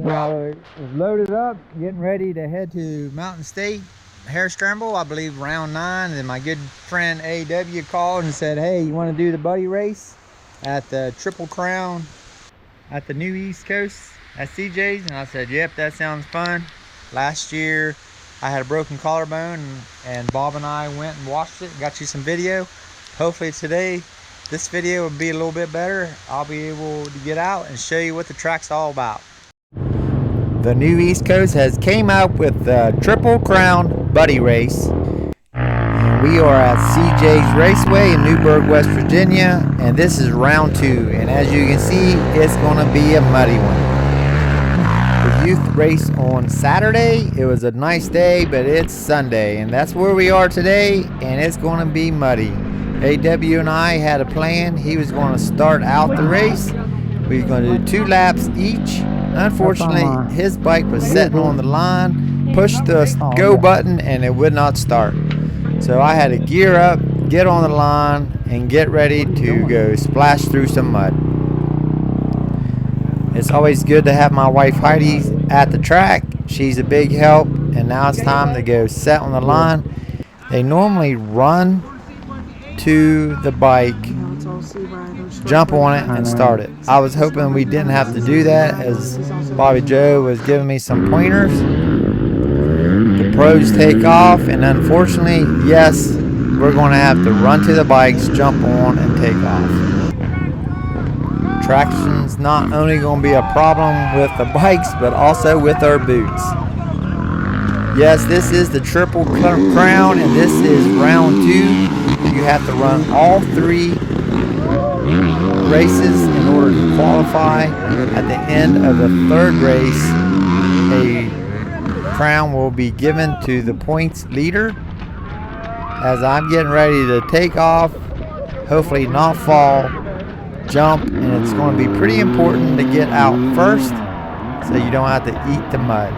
Well, it was loaded up, getting ready to head to Mountain State Hare Scramble, I believe round 9. And my good friend AW called and said, hey, you want to do the buddy race at the Triple Crown at the new East Coast at CJ's? And I said, yep, that sounds fun. Last year I had a broken collarbone, and Bob and I went and watched it, got you some video. Hopefully today this video will be a little bit better. I'll be able to get out and show you what the track's all about. The new East Coast has came out with the Triple Crown Buddy Race. We are at CJ's Raceway in Newburg, West Virginia, and this is round 2. And as you can see, it's going to be a muddy one. The youth race on Saturday. It was a nice day, but it's Sunday, and that's where we are today, and it's going to be muddy. AW and I had a plan. He was going to start out the race. We were going to do 2 laps each. Unfortunately, his bike was sitting on the line, pushed the go button, and it would not start. So I had to gear up, get on the line, and get ready to go splash through some mud. It's always good to have my wife Heidi at the track. She's a big help, and now it's time to go set on the line. They normally run to the bike, jump on it, and start it. I was hoping we didn't have to do that, as Bobby Joe was giving me some pointers. The pros take off, and unfortunately, yes, we're going to have to run to the bikes, jump on, and take off. Traction's not only going to be a problem with the bikes, but also with our boots. Yes, this is the Triple Crown, and this is round 2. You have to run all 3 races in order to qualify. At the end of the 3rd race, a crown will be given to the points leader. As I'm getting ready to take off, hopefully not fall, jump, and it's going to be pretty important to get out first so you don't have to eat the mud.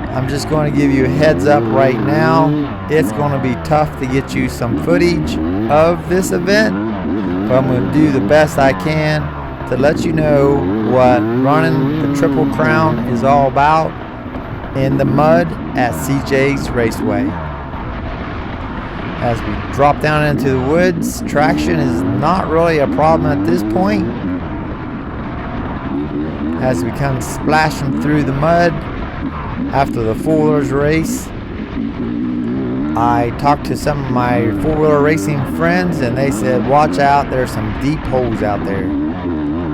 I'm just going to give you a heads up right now. It's going to be tough to get you some footage of this event, but I'm going to do the best I can to let you know what running the Triple Crown is all about in the mud at CJ's Raceway. As we drop down into the woods, traction is not really a problem at this point. As we come splashing through the mud after the four-wheelers race, I talked to some of my four-wheeler racing friends, and they said, watch out, there's some deep holes out there.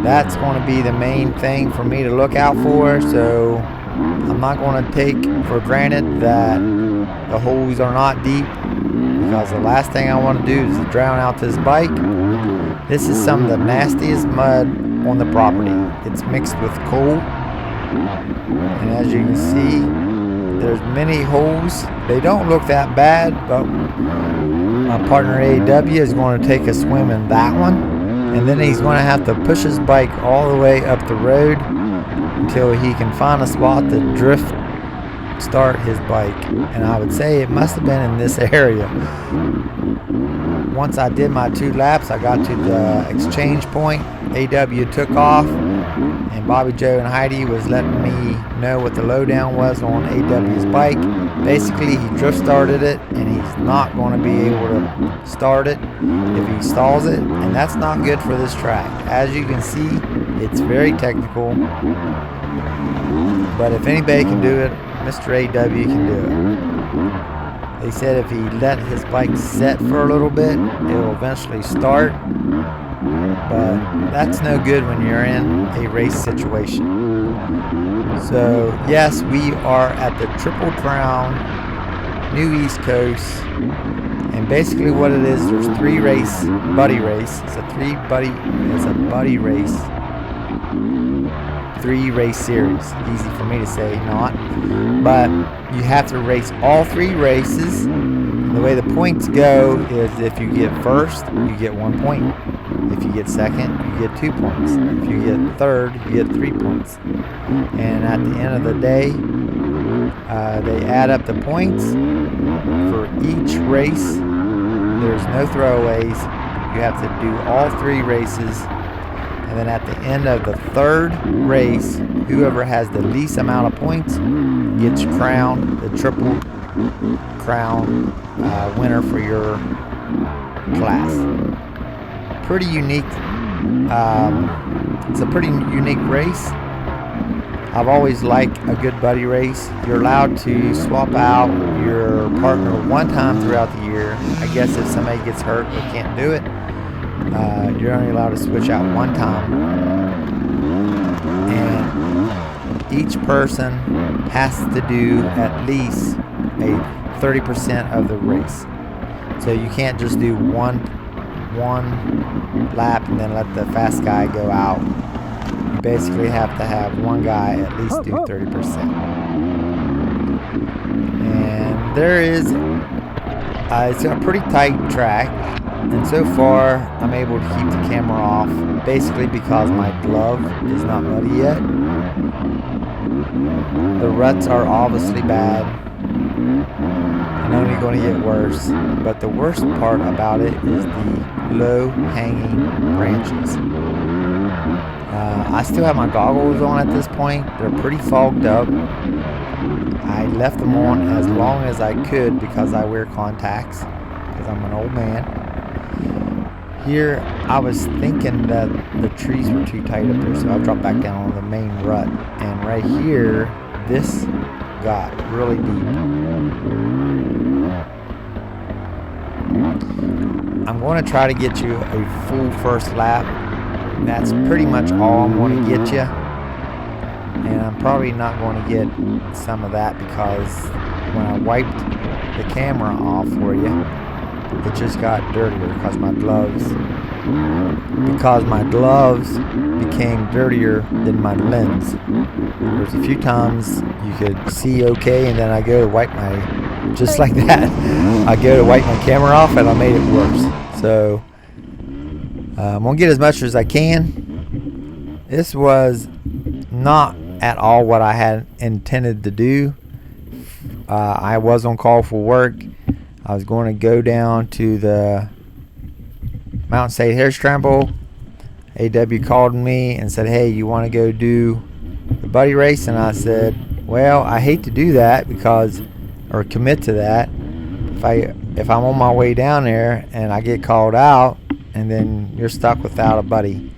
That's going to be the main thing for me to look out for, so I'm not going to take for granted that the holes are not deep, because the last thing I want to do is drown out this bike. This is some of the nastiest mud on the property. It's mixed with coal, and as you can see, there's many holes. They don't look that bad, but my partner AW is going to take a swim in that one, and then he's going to have to push his bike all the way up the road until he can find a spot to drift start his bike. And I would say it must have been in this area. Once I did my 2 laps, I got to the exchange point. AW took off, and Bobby Joe and Heidi was letting me know what the lowdown was on AW's bike. Basically, he drift started it, and he's not going to be able to start it if he stalls it, and that's not good for this track. As you can see, it's very technical, but if anybody can do it, Mr. AW can do it. They said if he let his bike set for a little bit, it'll eventually start, but that's no good when you're in a race situation. So yes, we are at the Triple Crown, New East Coast, and basically what it is, there's 3 buddy race. It's a buddy race. 3 race series. Easy for me to say, not. But you have to race all 3 races. The way the points go is if you get first, you get 1 point. If you get second, you get 2 points. If you get third, you get 3 points. And at the end of the day, they add up the points for each race. There's no throwaways. You have to do all 3 races. And then at the end of the third race, whoever has the least amount of points gets crowned the triple crown winner for your class. Pretty unique. It's a pretty unique race. I've always liked a good buddy race. You're allowed to swap out your partner one time throughout the year. I guess if somebody gets hurt or can't do it, you're only allowed to switch out one time. And each person has to do at least a 30% of the race. So you can't just do one lap and then let the fast guy go out. You basically have to have one guy at least do 30%. And there is, it's a pretty tight track. And so far, I'm able to keep the camera off, basically because my glove is not muddy yet. The ruts are obviously bad and only going to get worse. But the worst part about it is the low-hanging branches. I still have my goggles on at this point. They're pretty fogged up. I left them on as long as I could because I wear contacts, because I'm an old man. Here, I was thinking that the trees were too tight up there, so I dropped back down on the main rut. And right here, this got really deep. I'm going to try to get you a full first lap. That's pretty much all I'm going to get you. And I'm probably not going to get some of that because when I wiped the camera off for you, it just got dirtier because my gloves became dirtier than my lens. There's a few times you could see okay, and then I go to wipe my, just like that, I go to wipe my camera off and I made it worse. So I'm gonna get as much as I can. This was not at all what I had intended to do. I was on call for work. I was going to go down to the Mountain State Hare Scramble. AW called me and said, hey, you want to go do the buddy race? And I said, well, I hate to do that or commit to that. If I'm on my way down there and I get called out, and then you're stuck without a buddy.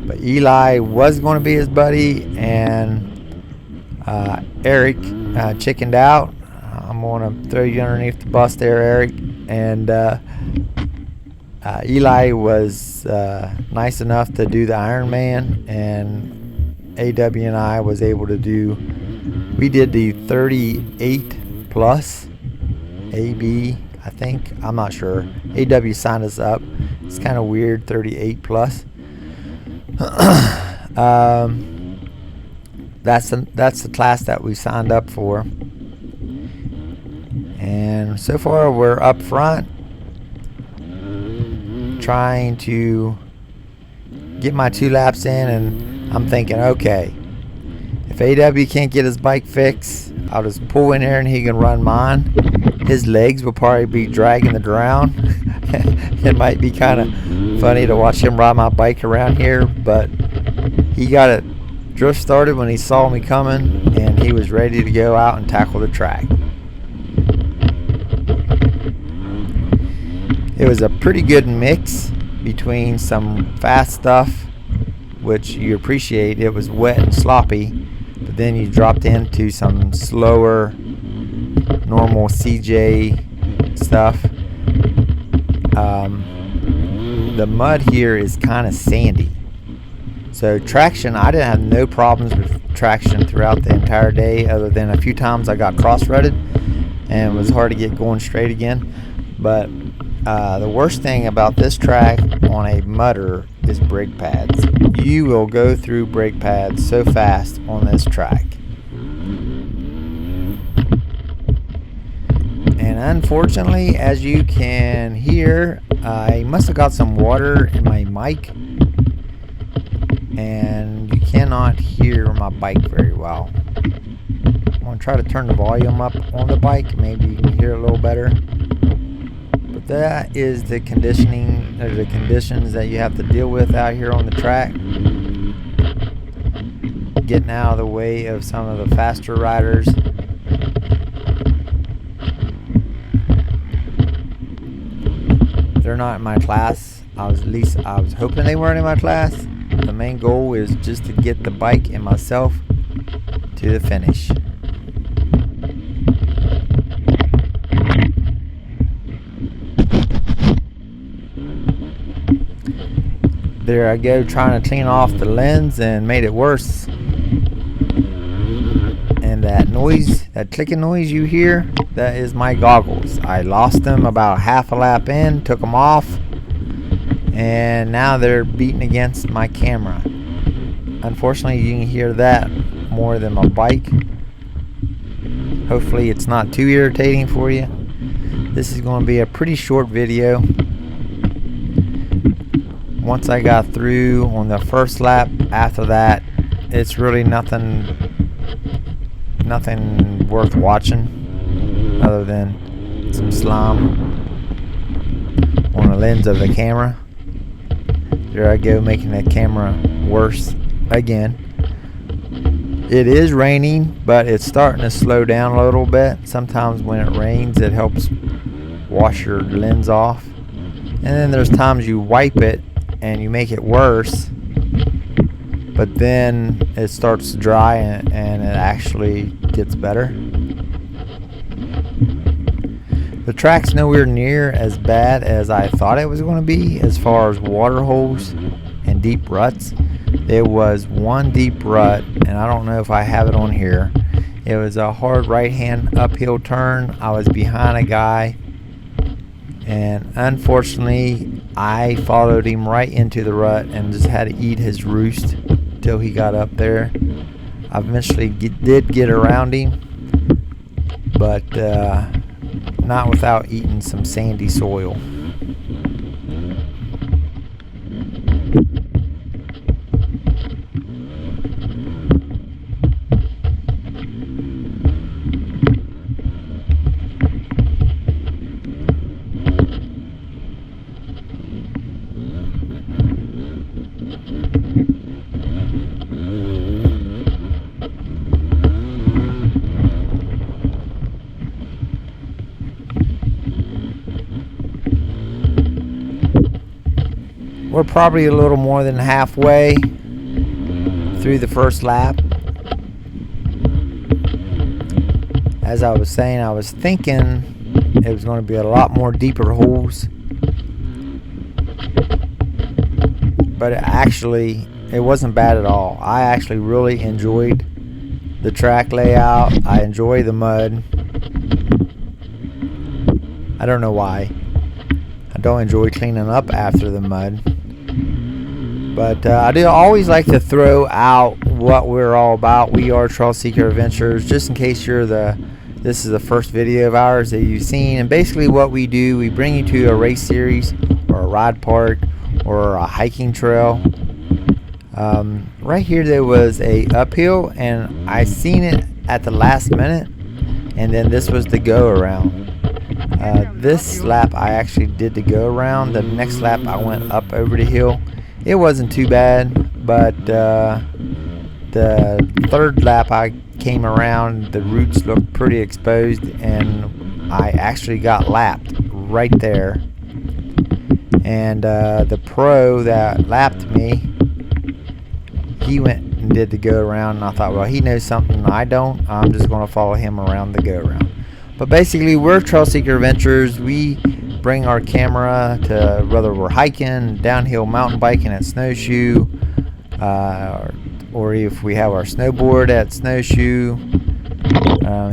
But Eli was going to be his buddy, and Eric chickened out. I'm going to throw you underneath the bus there, Eric. And Eli was nice enough to do the Ironman, and AW and I was able to do, we did the 38 plus AB, I think. I'm not sure. AW signed us up. It's kind of weird, 38 plus. That's the class that we signed up for. And so far we're up front trying to get my 2 laps in, and I'm thinking, okay, if AW can't get his bike fixed, I'll just pull in there and he can run mine. His legs will probably be dragging the ground. It might be kind of funny to watch him ride my bike around here, but he got it drift started when he saw me coming, and he was ready to go out and tackle the track. It was a pretty good mix between some fast stuff, which you appreciate. It was wet and sloppy, but then you dropped into some slower, normal CJ stuff. The mud here is kind of sandy. So traction, I didn't have no problems with traction throughout the entire day, other than a few times I got cross-rutted and it was hard to get going straight again. But the worst thing about this track on a mudder is brake pads. You will go through brake pads so fast on this track. And unfortunately, as you can hear, I must have got some water in my mic, and you cannot hear my bike very well. I'm going to try to turn the volume up on the bike. Maybe you can hear it a little better. But that is the conditioning, or the conditions that you have to deal with out here on the track. Getting out of the way of some of the faster riders. They're not in my class. I was hoping they weren't in my class. The main goal is just to get the bike and myself to the finish. There I go, trying to clean off the lens and made it worse. And that noise, that clicking noise you hear, that is my goggles. I lost them about half a lap in, took them off, and now they're beating against my camera. Unfortunately, you can hear that more than my bike. Hopefully it's not too irritating for you. This is going to be a pretty short video. Once I got through on the first lap, after that, it's really nothing worth watching other than some slime on the lens of the camera. There I go, making the camera worse again. It is raining, but it's starting to slow down a little bit. Sometimes when it rains, it helps wash your lens off. And then there's times you wipe it and you make it worse, but then it starts to dry and it actually gets better. The track's nowhere near as bad as I thought it was going to be as far as water holes and deep ruts. There was one deep rut, and I don't know if I have it on here. It was a hard right-hand uphill turn. I was behind a guy, and unfortunately I followed him right into the rut and just had to eat his roost till he got up there. I eventually did get around him, but not without eating some sandy soil. We're probably a little more than halfway through the first lap. As I was saying, I was thinking it was going to be a lot more deeper holes, but it wasn't bad at all. I actually really enjoyed the track layout. I enjoy the mud. I don't know why. I don't enjoy cleaning up after the mud. But I do always like to throw out what we're all about. We are Trail Seeker Adventures, just in case this is the first video of ours that you've seen. And basically what we do, we bring you to a race series or a ride park or a hiking trail. Right here there was a uphill, and I seen it at the last minute, and then this was the go around. This lap I actually did the go around. The next lap I went up over the hill. It wasn't too bad, but the third lap I came around, the roots looked pretty exposed, and I actually got lapped right there. And the pro that lapped me, he went and did the go around, and I thought, well, he knows something I don't. I'm just going to follow him around the go around. But basically, we're Trail Seeker Adventures. We bring our camera to, whether we're hiking, downhill mountain biking at snowshoe, or if we have our snowboard at snowshoe,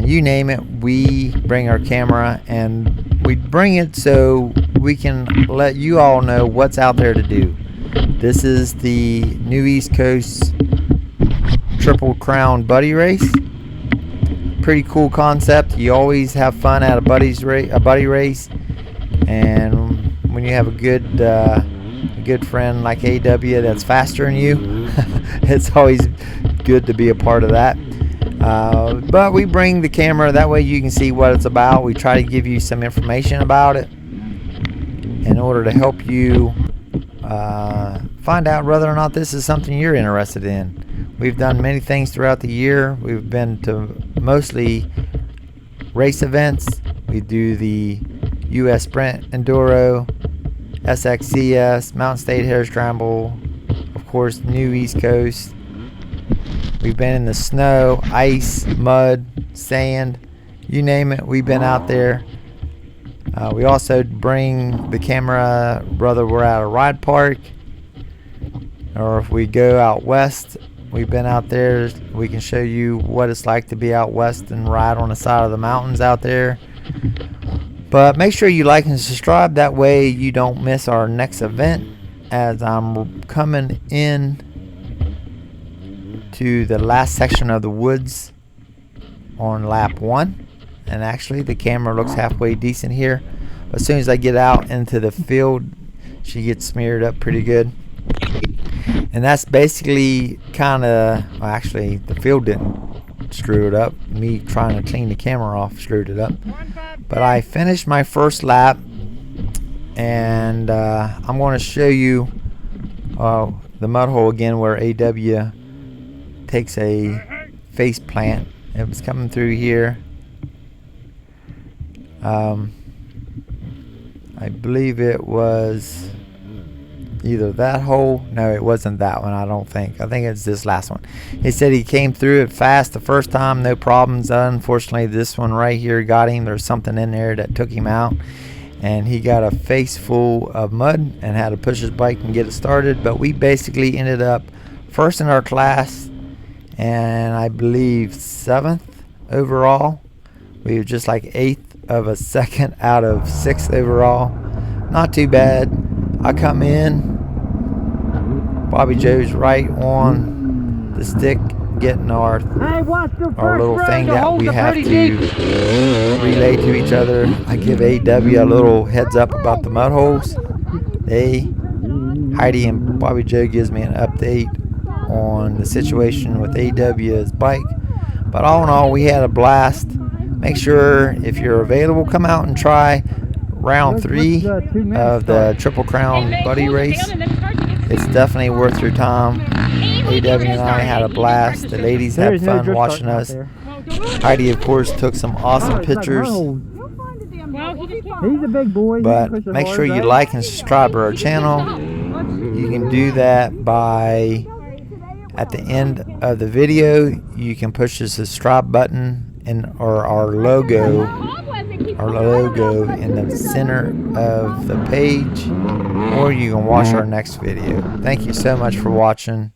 you name it, we bring our camera, and we bring it so we can let you all know what's out there to do. This is the New East Coast Triple Crown Buddy Race. Pretty cool concept. You always have fun at a buddy race, and when you have a good friend like AW that's faster than you, it's always good to be a part of that. But we bring the camera, that way you can see what it's about. We try to give you some information about it. in order to help you find out whether or not this is something you're interested in. We've done many things throughout the year. We've been to mostly race events. We do the US Sprint Enduro, SXCS, Mountain State Hare Scramble, of course, New East Coast. We've been in the snow, ice, mud, sand, you name it, we've been out there. We also bring the camera whether we're at a ride park or if we go out west. We've been out there. We can show you what it's like to be out west and ride on the side of the mountains out there. But make sure you like and subscribe. That way you don't miss our next event, as I'm coming in to the last section of the woods on lap 1. And actually the camera looks halfway decent here. As soon as I get out into the field, she gets smeared up pretty good. And that's basically kind of, well, actually the field didn't screw it up. Me trying to clean the camera off screwed it up. But I finished my first lap, and I'm going to show you the mud hole again where AW takes a face plant. It was coming through here. I believe it was either that hole. No, it wasn't that one. I don't think. I think it's this last one. He said he came through it fast the first time, no problems. Unfortunately, this one right here got him. There's something in there that took him out, and he got a face full of mud and had to push his bike and get it started. But we basically ended up first in our class, and I believe 7th overall. We were just like 8th of a second out of 6th overall. Not too bad. I come in, Bobby Joe's right on the stick getting our little thing that we have to relay to each other. I give AW a little heads up about the mud holes. Heidi and Bobby Joe gives me an update on the situation with AW's bike. But all in all, we had a blast. Make sure if you're available, come out and try round 3 of the Triple Crown Buddy Race. It's definitely worth your time. AW and I had a blast. The ladies had fun watching us. Heidi, of course, took some awesome pictures. He's a big boy. But make sure you like and subscribe to our channel. You can do that by, at the end of the video, you can push the subscribe button or our logo in the center of the page, or you can watch our next video. Thank you so much for watching.